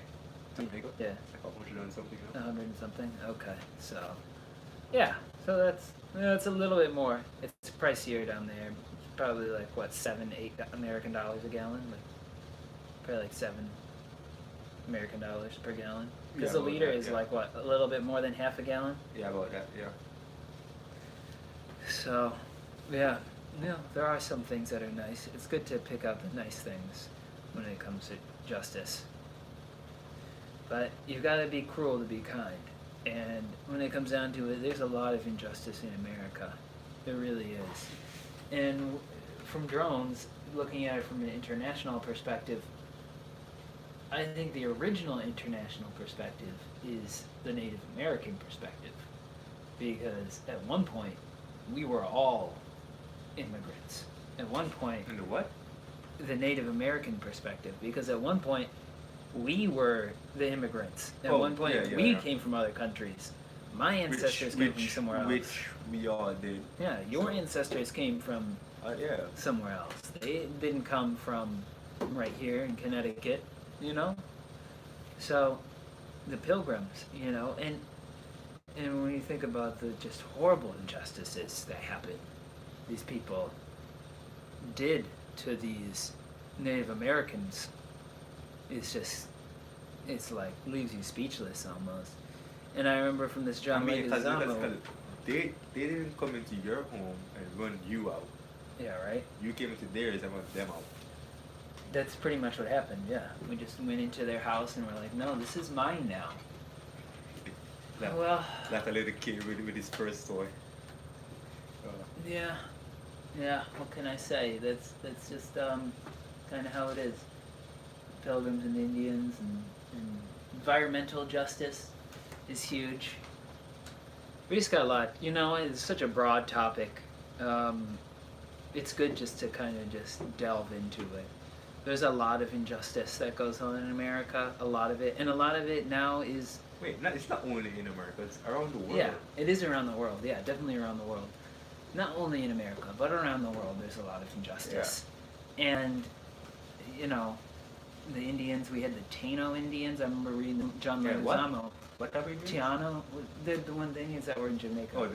Jamaica? Yeah, Like 100 and something. You know? 100 and something. Okay, so yeah, so that's a little bit more. It's pricier down there. Probably like what, $7, $8 American dollars a gallon? Like probably like $7 American dollars per gallon. Because Yeah, the about liter that, is yeah. like what, a little bit more than half a gallon. Yeah, about that. Yeah. So, yeah, there are some things that are nice. It's good to pick out the nice things when it comes to justice. But you've got to be cruel to be kind. And when it comes down to it, there's a lot of injustice in America. There really is. And from drones, looking at it from an international perspective, I think the original international perspective is the Native American perspective. Because at one point, we were all immigrants. At one point, And the what? the Native American perspective. Because at one point, we were the immigrants. At Oh, one point, yeah, yeah, we yeah. came from other countries. My ancestors came from somewhere else. Which we all did. Yeah, your ancestors came from Yeah. somewhere else. They didn't come from right here in Connecticut, you know? So, the Pilgrims, you know, and when you think about the just horrible injustices that happen, these people did to these Native Americans, it's like leaves you speechless almost. And I remember from this John because Leguizamo. they didn't come into your home and run you out. Yeah, right? You came into theirs and run them out. That's pretty much what happened, yeah. We just went into their house and we're like, no, this is mine now. Like, Well, like a little kid with his first toy. yeah, what can I say? That's just kind of how it is. Pilgrims and Indians and environmental justice is huge. We just got a lot, you know, it's such a broad topic. It's good just to kind of just delve into it. There's a lot of injustice that goes on in America, a lot of it, and a lot of it now is, It's not only in America, it's around the world. yeah, it is around the world, yeah, definitely around the world. Not only in America, but around the world there's a lot of injustice. And, you know, the Indians, we had the Taino Indians, I remember reading John Yeah, what? Leguizamo. What have we done? Tiano, they're the one thing is that were in Jamaica. Oh,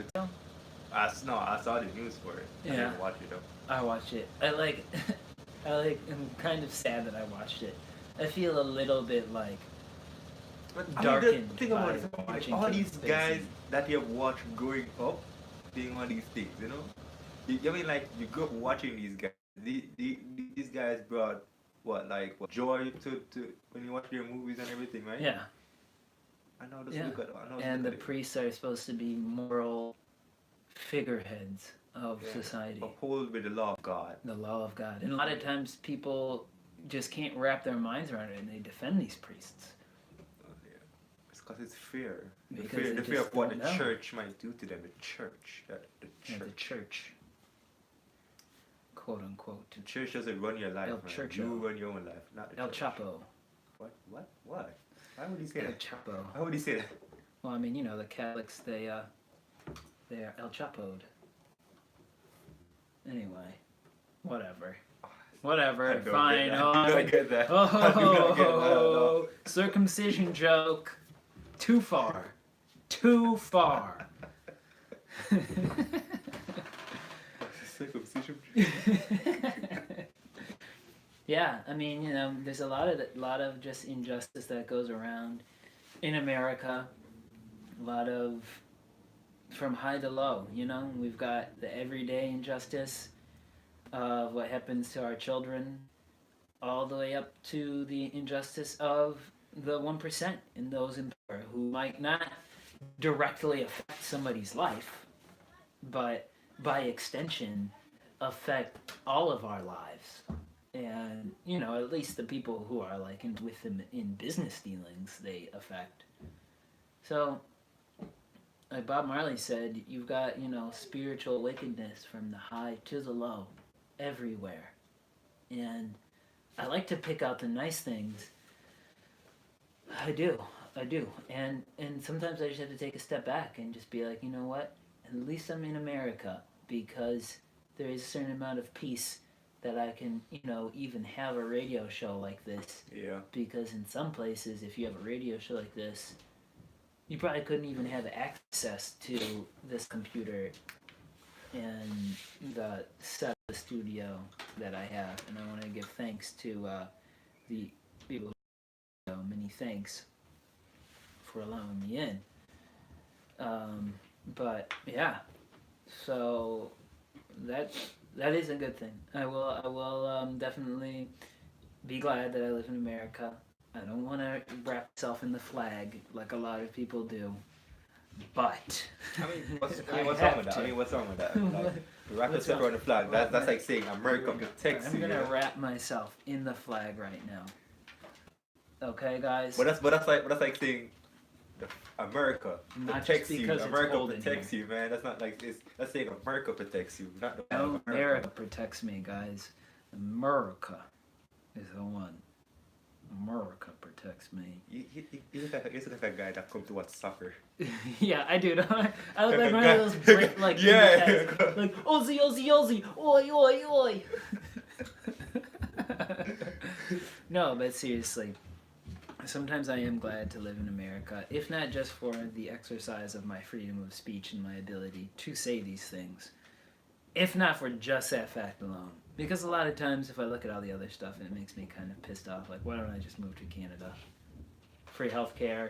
I saw the news for it. I Yeah. didn't watch it though. I watched it. I'm kind of sad that I watched it. I feel a little bit like darkened Think by about it. watching All Kevin these Spacey. guys that you have watched growing up doing all these things, you know? I mean, like, you grew up watching these guys. These guys brought, joy to when you watch their movies and everything, right? Yeah, I know this Yeah. look at I know and the look at it. priests are supposed to be moral figureheads of Yeah. society, Uphold with the law of God. the law of God. And a lot of times people just can't wrap their minds around it, and they defend these priests. Yeah. It's because it's fear. Because The they fear just of what the don't know. church might do to them. The church. Yeah, the church, quote unquote. The church doesn't run your life, El man. Churcho. You run your own life, not the El church. Chapo. What? Why would he say El that? Chapo. Why would he say that? Well, I mean, you know, the Catholics, they are El Chapo'd. Anyway, whatever. I Whatever, don't fine. get that. I do not get that. Oh, I do not get that at all. circumcision joke. Too far. Too far. Circumcision. Yeah, I mean, you know, there's a lot of just injustice that goes around in America. A lot of from high to low, you know. We've got the everyday injustice of what happens to our children, all the way up to the injustice of the 1% and those in power who might not directly affect somebody's life, but by extension affect all of our lives. And, you know, at least the people who are like with them in business dealings, they affect. So, like Bob Marley said, you've got, you know, spiritual wickedness from the high to the low, everywhere. And I like to pick out the nice things. I do. And sometimes I just have to take a step back and just be like, you know what? At least I'm in America, because there is a certain amount of peace that I can, you know, even have a radio show like this. Yeah. Because in some places, if you have a radio show like this, you probably couldn't even have access to this computer and the set of the studio that I have. And I want to give thanks to the people who many thanks for allowing me in. But yeah, so that is a good thing. I will definitely be glad that I live in America. I don't want to wrap myself in the flag like a lot of people do, but I mean, what's I wrong have with that? to. What's wrong with that? Wrap Let's yourself go. around the flag. That's like saying America I'm protects you. gonna Yeah? wrap myself in the flag right now. Okay, guys. But that's like saying America Not just protects you. because it's America cold in protects here. you, man. That's not like this. That's saying America protects you, not the flag No, of America protects me, guys. America is the one. America protects me. You look like a guy that come to watch soccer. Yeah, I do. I look like one of those like Yeah. indie guys. Like Ozzy, Ozzy, Ozzy, oi, oi, oi. No, but seriously, sometimes I am glad to live in America, if not just for the exercise of my freedom of speech and my ability to say these things, if not for just that fact alone. Because a lot of times, if I look at all the other stuff, it makes me kind of pissed off. Like, why don't I just move to Canada? Free healthcare,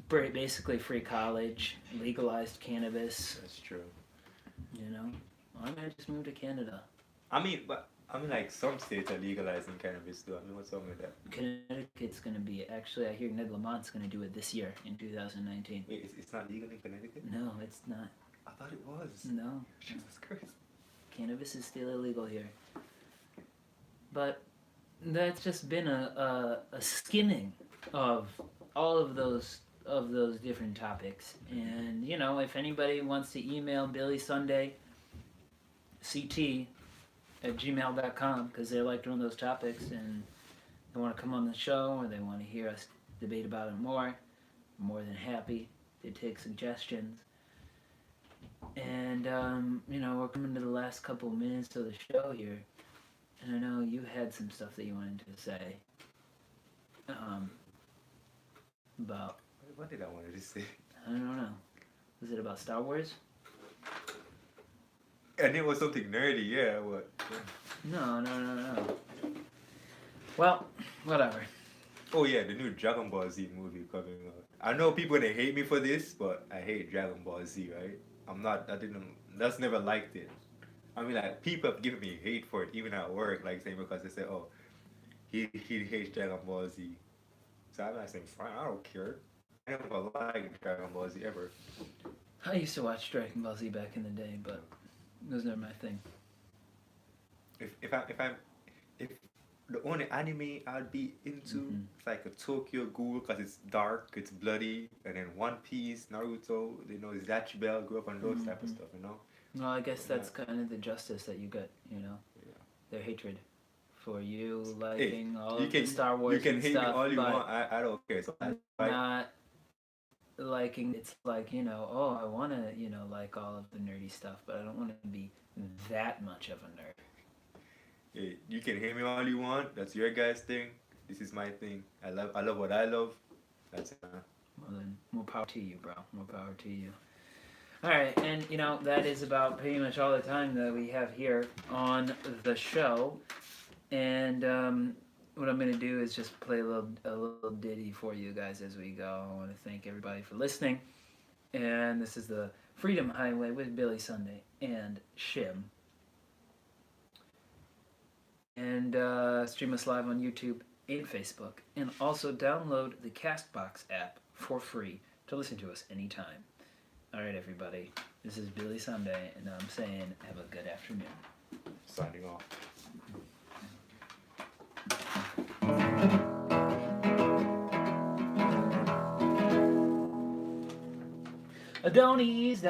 basically free college, legalized cannabis. That's true. You know, why don't I just move to Canada? Like some states are legalizing cannabis too. I mean, what's wrong with that? Connecticut's going to be, actually, I hear Ned Lamont's going to do it this year in 2019. Wait, it's not legal in Connecticut? No, it's not. I thought it was. No, Jesus Christ. cannabis is still illegal here. But that's just been a skimming of all of those different topics. And you know, if anybody wants to email Billy Sunday CT at gmail.com because they like doing those topics and they want to come on the show or they want to hear us debate about it more, I'm more than happy to take suggestions. And you know, we're coming to the last couple of minutes of the show here, and I know you had some stuff that you wanted to say about, What did I want to say? I don't know, was it about Star Wars? And it was something nerdy, yeah. What? No. Well, whatever. Oh yeah, the new Dragon Ball Z movie coming out. I know people they hate me for this, but I hate Dragon Ball Z, right? That's never liked it. I mean, like, people have given me hate for it, even at work, like, saying because they say, oh, he hates Dragon Ball Z. So I'm not saying, fine, I don't care. I never liked Dragon Ball Z ever. I used to watch Dragon Ball Z back in the day, but it was never my thing. If the only anime I'd be into, Mhm. it's like a Tokyo Ghoul because it's dark, it's bloody, and then One Piece, Naruto, you know, Zatch Bell, grew up on those type of Mhm. stuff, you know. Well, I guess that's kind of the justice that you get, you know, their hatred for you liking all of the Star Wars You can and hate stuff, me all you but want. I don't care. So not liking. It's like, you know, oh, I want to, you know, like all of the nerdy stuff, but I don't want to be that much of a nerd. Hey, you can hate me all you want. That's your guys' thing. This is my thing. I love what I love. That's it. Well then, more power to you, bro. More power to you. All right, and you know that is about pretty much all the time that we have here on the show. And what I'm gonna do is just play a little ditty for you guys as we go. I want to thank everybody for listening. And this is the Freedom Highway with Billy Sunday and Shim. And stream us live on YouTube and Facebook. And also download the CastBox app for free to listen to us anytime. All right, everybody. This is Billy Sunday, and I'm saying have a good afternoon. Signing off. Don't ease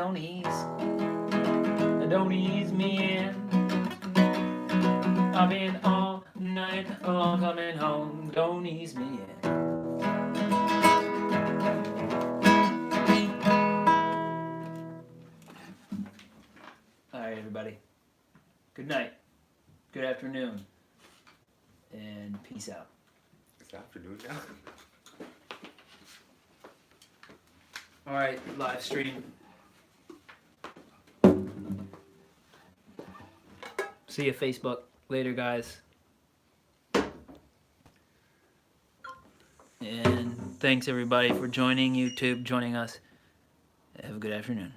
me in. I've been all night long coming home. Don't ease me in. All right, everybody. Good night. Good afternoon. And peace out. It's afternoon now. All right, live stream. See you Facebook. Later, guys. And thanks everybody for joining YouTube, joining us. Have a good afternoon.